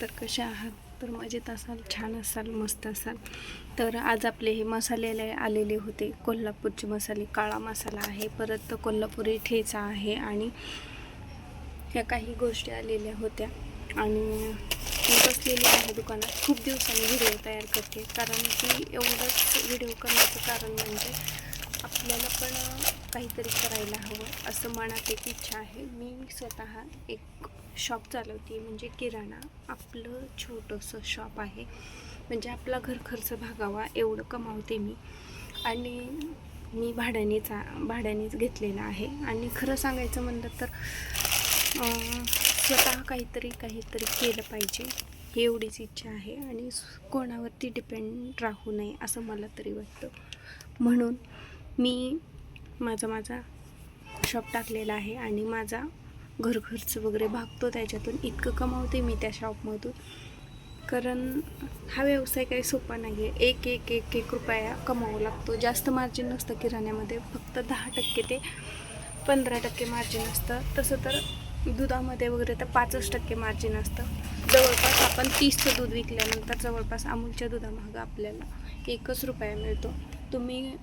तर कसे आहात? तर मजेत असाल, छान असाल, मस्त असाल. तर आज आपले हे मसाले आलेले होते. कोल्हापूरचे मसाले, काळा मसाला आहे, परत कोल्हापुरी ठेचा आहे आणि ह्या काही गोष्टी आलेल्या होत्या. आणि मी बसलेली आहे दुकानात. खूप दिवसांनी व्हिडिओ तयार करते, कारण की एवढंच व्हिडिओ करण्याचं कारण म्हणजे आपल्याला पण काहीतरी करायला हवं असं मनात एक इच्छा आहे. मी स्वतः एक शॉप चालवते, म्हणजे किराणा. आपलं छोटंसं शॉप आहे, म्हणजे आपला घर खर्च भागावा एवढं कमावते मी. आणि मी भाड्यानेच घेतलेलं आहे. आणि खरं सांगायचं म्हणलं तर स्वतः काहीतरी केलं पाहिजे ही एवढीच इच्छा आहे. आणि कोणावरती डिपेंड राहू नये असं मला तरी वाटतं. म्हणून मी माझा शॉप टाकलेला आहे आणि माझा घर खर्च वगैरे भागतो त्याच्यातून. इतकं कमावते मी त्या शॉपमधून, कारण हा व्यवसाय काही सोपा नाही आहे. एक रुपया कमावू लागतो. जास्त मार्जिन नसतं किराण्यामध्ये, फक्त 10% ते 15% मार्जिन असतं. तसं तर दुधामध्ये वगैरे तर 5% मार्जिन असतं. जवळपास आपण 30चं दूध विकल्यानंतर जवळपास अमूलच्या दुधामागं आपल्याला 1 रुपया मिळतो. तुम्ही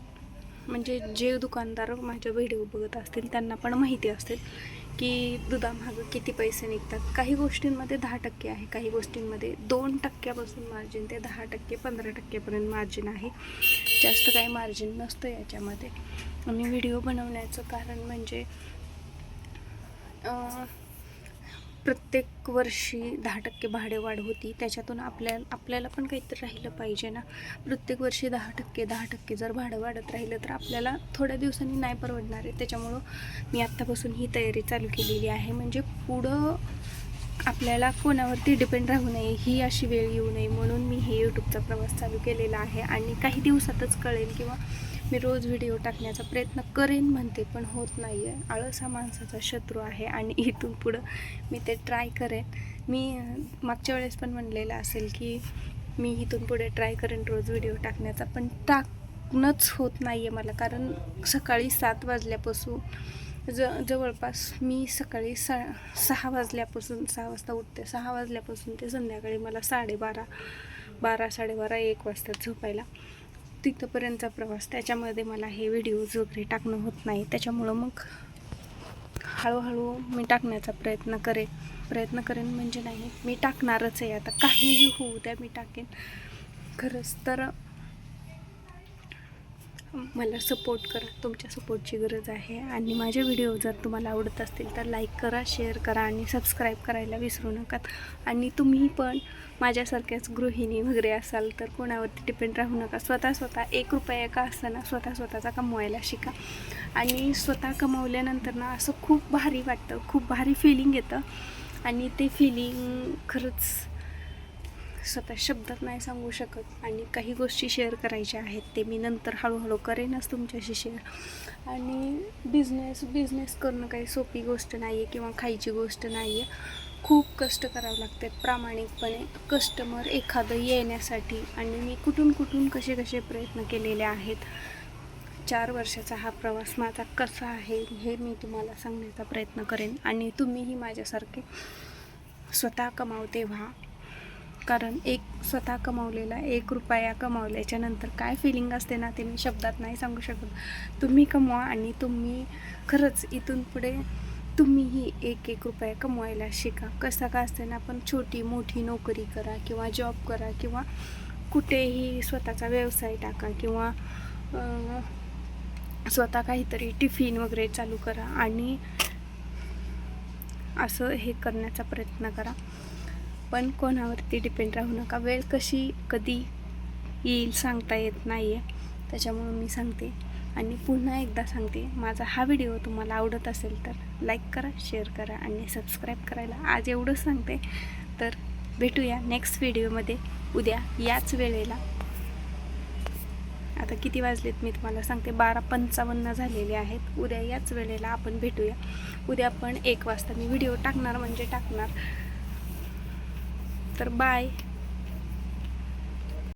म्हणजे जे दुकानदार माझे व्हिडिओ बघत असतील त्यांना पण माहिती असेल की दुधामागं किती पैसे निघतात. काही गोष्टींमध्ये 10% आहे, काही गोष्टींमध्ये 2% मार्जिन ते 10% 15% मार्जिन आहे. जास्त काही मार्जिन नसतं याच्यामध्ये. आणि व्हिडिओ बनवण्याचं कारण म्हणजे प्रत्येक वर्षी 10% भाडेवाढ होती, त्याच्यातून आपल्याला पण काहीतरी राहिलं पाहिजे ना. प्रत्येक वर्षी 10% जर भाडं वाढत राहिलं तर आपल्याला थोड्या दिवसांनी नाही परवडणार आहे. त्याच्यामुळं मी आत्तापासून ही तयारी चालू केलेली आहे, म्हणजे पुढं आपल्याला कोणावरती डिपेंड राहू नये, ही अशी वेळ येऊ नये, म्हणून मी हे यूट्यूबचा प्रवास चालू केलेला आहे. आणि काही दिवसातच कळेल, किंवा मी रोज व्हिडिओ टाकण्याचा प्रयत्न करेन म्हणते, पण होत नाही आहे. आळस हा माणसाचा शत्रू आहे आणि इथून पुढं मी ते ट्राय करेन. मी मागच्या वेळेस पण म्हणलेलं असेल की मी इथून पुढे ट्राय करेन रोज व्हिडिओ टाकण्याचा, पण टाकणंच होत नाही आहे मला. कारण सकाळी 7 वाजल्यापासून जवळपास मी सकाळी 6 वाजल्यापासून 6 वाजता उठते. 6 वाजल्यापासून ते संध्याकाळी मला 12:30 1 वाजता झोपायला. तिथंपर्यंतचा प्रवास, त्याच्यामध्ये मला हे व्हिडिओज वगैरे टाकणं होत नाही. त्याच्यामुळं मग हळूहळू मी टाकण्याचा प्रयत्न करेन म्हणजे नाही, मी टाकणारच आहे. आता काहीही होऊ द्या, मी टाकेन. खरंच तर मला सपोर्ट करा, तुमच्या सपोर्टची गरज आहे. आणि माझे व्हिडिओ जर तुम्हाला आवडत असतील तर लाईक करा, शेअर करा आणि सबस्क्राईब करायला विसरू नका. आणि तुम्ही पण माझ्यासारख्याच गृहिणी वगैरे असाल तर कोणावरती डिपेंड राहू नका. स्वतः 1 रुपया का असताना स्वतःचा कमवायला शिका. आणि स्वतः कमवल्यानंतर ना असं खूप भारी वाटतं, खूप भारी फिलिंग येतं. आणि ते फिलिंग खरंच स्वतः शब्दात नाही सांगू शकत. आणि काही गोष्टी शेअर करायच्या आहेत, ते मी नंतर हळूहळू करेनच तुमच्याशी शेअर. आणि बिझनेस करणं काही सोपी गोष्ट नाही आहे, किंवा खायची गोष्ट नाही आहे. खूप कष्ट करावं लागतात प्रामाणिकपणे कस्टमर एखादं येण्यासाठी. आणि मी कुठून कसे प्रयत्न केलेले आहेत. 4 वर्षाचा हा प्रवास माझा कसा आहे हे मी तुम्हाला सांगण्याचा प्रयत्न करेन. आणि तुम्हीही माझ्यासारखे स्वतः कमावते व्हा, कारण स्वतः कमावलेला 1 रुपया कमावल्याच्या नंतर काय फिलिंग असते ना, ते मी शब्दात नाही सांगू शकत. तुम्ही कमवा आणि तुम्ही खरंच इथून पुढे तुम्हीही 1 रुपया कमवायला शिका. कसं का असते ना, आपण छोटी मोठी नोकरी करा किंवा जॉब करा किंवा कुठेही स्वतःचा व्यवसाय टाका, किंवा स्वतः काहीतरी टिफिन वगैरे चालू करा आणि असं हे करण्याचा प्रयत्न करा. पण कोणावरती डिपेंड राहू नका. वेळ कधी येईल सांगता येत नाही आहे. त्याच्यामुळं मी सांगते आणि पुन्हा एकदा सांगते, माझा हा व्हिडिओ तुम्हाला आवडत असेल तर लाईक करा, शेअर करा आणि सबस्क्राईब करायला आज एवढंच सांगते. तर भेटूया नेक्स्ट व्हिडिओमध्ये उद्या याच वेळेला. आता किती वाजलेत मी तुम्हाला सांगते, 12:55 झालेले आहेत. उद्या याच वेळेला आपण भेटूया. उद्या पण 1 वाजता मी व्हिडिओ टाकणार म्हणजे टाकणार. तर बाय.